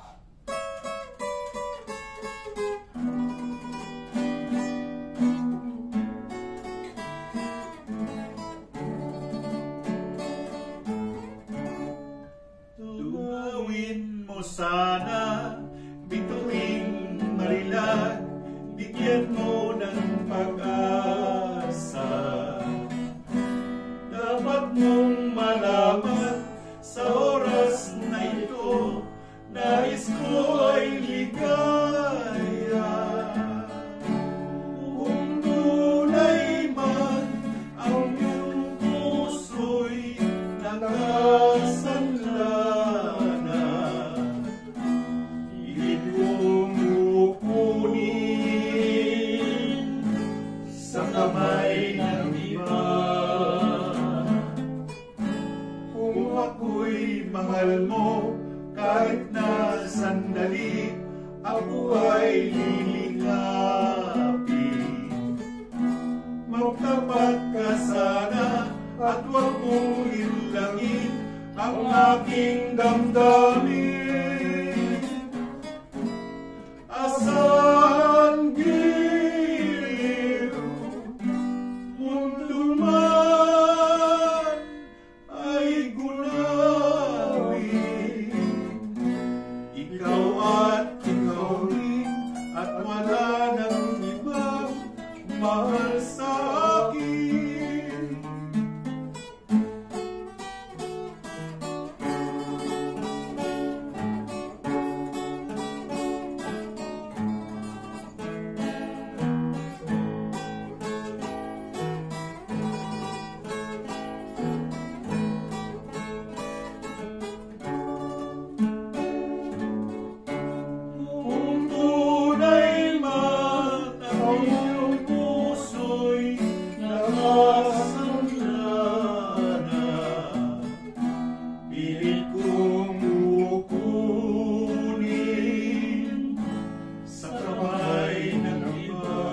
Tumawin mo sana, bituin liwanag, bigyan mo ng pag-asa. Dapat mong malaman sa oras na ito, nais ko ay ligaya. Kung tunay man ang iyong puso'y nakasanla na, pilit kong kukunin sa kamay ng iba. Kung ako'y mahal mo, kahit na sandali, ako ay lilingapin. Magtapat ka sana at huwag mong hinlangin ang aking damdamin. Asan giliw, mundo man ay gunawin. Ikaw at ikaw rin, at wala nang ibang mahal sa akin. Kung tunay man ang iyong puso'y nakasanla na, pilit kong kukunin sa kamay ng iba.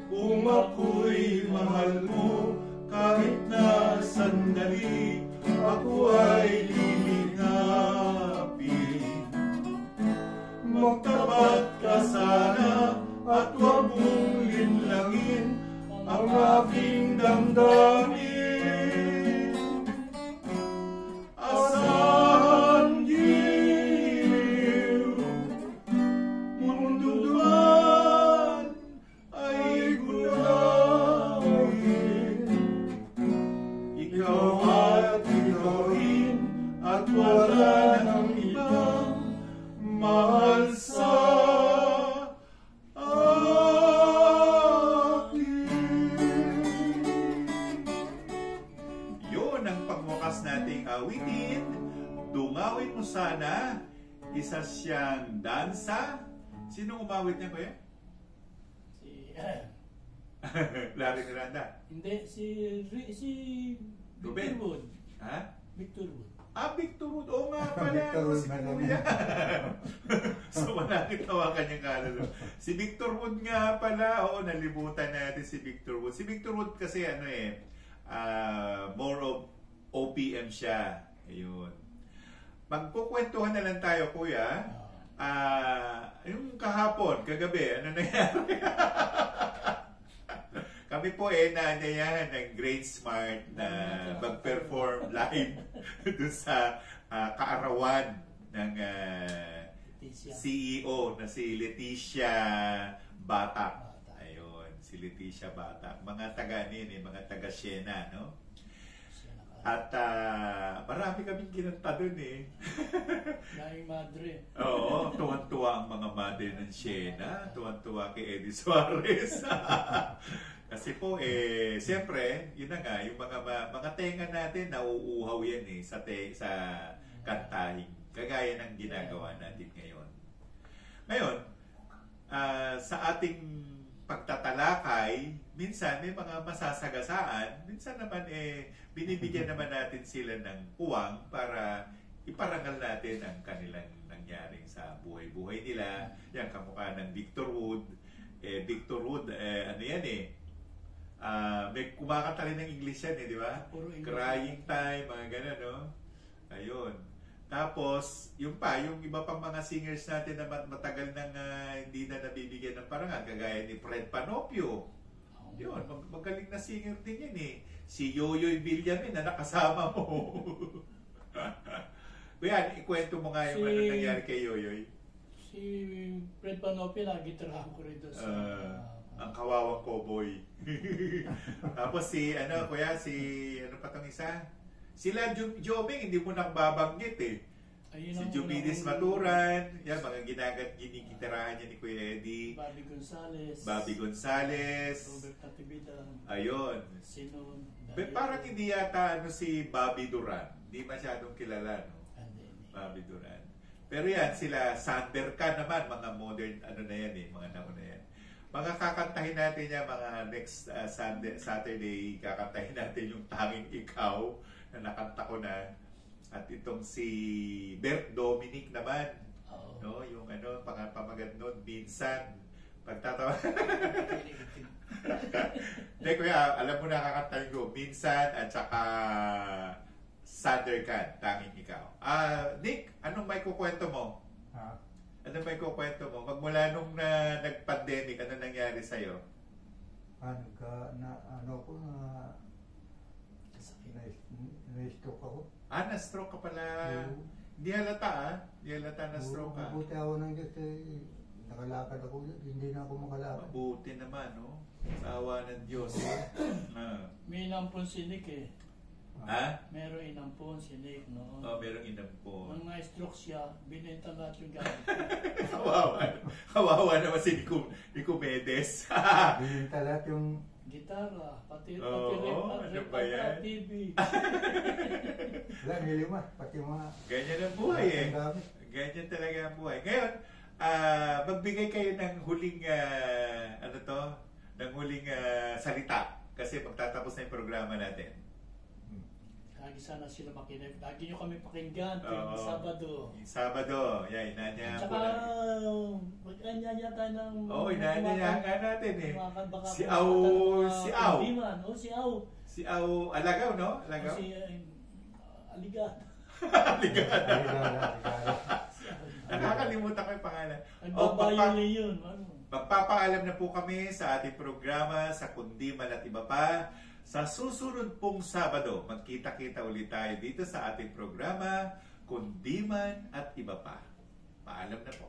Kung ako'y mahal mo, kahit na sandali, ako ay lilingapin. Magtapat ka sana at huwag mong linlangin ang aking damdamin. Asahan giliw, mundo man ay gunawin. Ikaw at ikaw rin, at wala nang ibang mahal sa akin. Yun ang pagwakas nating awitin. Dungawin mo sana. Isa siyang dansa. Sino umawit niya, kuya? Si, Larry Miranda. hindi, si Ruben. Victor Wood. Ha? Victor Wood. Victor Wood. Oo nga pala. Victor Wood Si man kuya. So, manakitawa kanyang kalalo. Si Victor Wood nga pala. Oo, nalimutan natin si Victor Wood. Si Victor Wood kasi more of OPM siya. Ayun. Magkukwentuhan na lang tayo, kuya. Yung kahapon, kagabi, ano nangyari? Kami po naanyayahan ng Great Smart na mag-perform live doon sa kaarawan ng Leticia. CEO na si Leticia Batak. Ayun, si Leticia Batak. Mga taga mga taga Siena, no? At marami kaming kinanta doon Naing Madre. Oo, tuwan-tuwa ang mga mother ng Siena, tuwan-tuwa kay Eddie Suarez. Kasi po, siyempre, yun na nga, yung mga tenga natin, nauuhaw yan sa kantahin. Kagaya ng ginagawa natin ngayon. Ngayon, sa ating pagtatalakay, minsan may mga masasagasaan, minsan naman binibigyan naman natin sila ng puwang para iparangal natin ang kanilang nangyaring sa buhay-buhay nila. Yan, kamukha ng Victor Wood. Victor Wood, ano yan may kumakanta rin ng English yan di ba? Crying Time, mga gano'n, no? Ayun. Tapos, yung iba pang mga singers natin na matagal nang hindi na nabibigyan ng parangal, kagaya ni Fred Panopio. Yun, magaling na singer din yan Si Yoyoy Villamin na nakasama mo. Kuya, ikwento mo nga yung ano nangyari kay Yoyoy. Si Si Fred Panopi, nagitirahan ko rin doon sa... Ang kawawang cowboy. Tapos si, kuya, ano pa tong isa? Sila Joming, hindi mo nang babanggit eh. Ayun Si ang Jumidis unang- Maturan, yan, mga ginikitirahan niya ni Kuya Eddie. Bobby Gonzales. Robert Natividad. Ayun. Sinon. Parang hindi yata si Bobby Duran. Hindi masyadong kilala, no? Hindi. Bobby Duran. Pero yan, sila Sander Khan naman, mga modern, na yan eh, mga nauna yan. Mga kakantahin natin yan, mga next Saturday, kakantahin natin yung Tanging Ikaw na nakanta ko na. At itong si Bert Dominic naman, Oo. no, yung pamagad nun, minsan, pagtatawa. Hindi kuya, alam mo na kakantahin ko, minsan at saka Sander Khan, Tanging Ikaw. Nick, anong may kukwento mo? Ha? Anong may kukwento mo? Magmula nung nag-pandemic, ano nangyari sa'yo? Na-stroke ako. Na-stroke ka pala. Oo. Hindi halata Hindi halata na-stroke ka. Mabuti ako ng Diyos nakalakad ako yun. Hindi na ako makalakad. Mabuti naman, no? Sa awa ng Diyos. May inampon si Nick eh. Ha? Meron inampon si Nick noon. Merong inampon. Nung na-stroke siya, binenta lahat yung gamit. Kawawa naman si Nico Medes. Bininta lahat yung Gitara, pati Oo, ano ba yan? TV. wala, nilima. Pati mga Ganyan ang buhay eh. ang gamit. Ganyan talaga ang buhay. Ngayon, magbigay kayo ng huling, ng huling salita. Kasi magtatapos na yung programa natin. Lagi sana sila makinig. Lagi nyo kami pakinggan Oo. tuwing Sabado. Sabado. Yan, inanyayahan Tsaka, po na. mag-anya tayo ng... Inanyayahan nga natin eh. Baka Si Au. Diman. Si Au. Si Au Alagaw, no? Alagaw? Si Aligat. Ligada. Si Au. Nakakalimutan ko yung pangalan. Nagbabayo niya yun. Magpapaalam na po kami sa ating programa sa Kundiman at iba pa. Sa susunod pong Sabado, magkita-kita ulit tayo dito sa ating programa, Kundiman at iba pa. Paalam na po.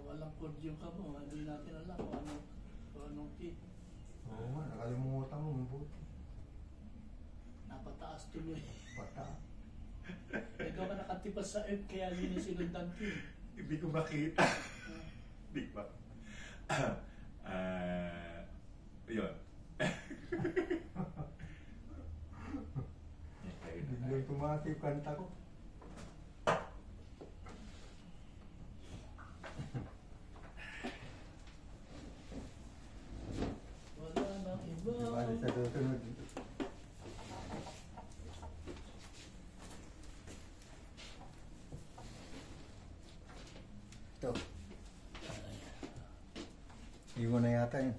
Walang podium ka mo. Hindi natin alam kung anong key. Oo nga, nakalimutan mo. Mabuti. Napataas tuloy. Pata. Ikaw ka nakatipas sa F, kaya yun yung sinundan ko. Hindi ko makita. Hindi pa. Yun. Biglang tumati yung kanta ko. Wala nang iba. Di ba, sa susunod. Ito. Iwan na yata yun.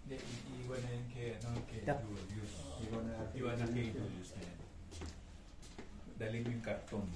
Hindi, iiwan na yan kay Tap. Julius. Iwan na yata. Iwan na kay Julius na yan. Dali mo yung karton.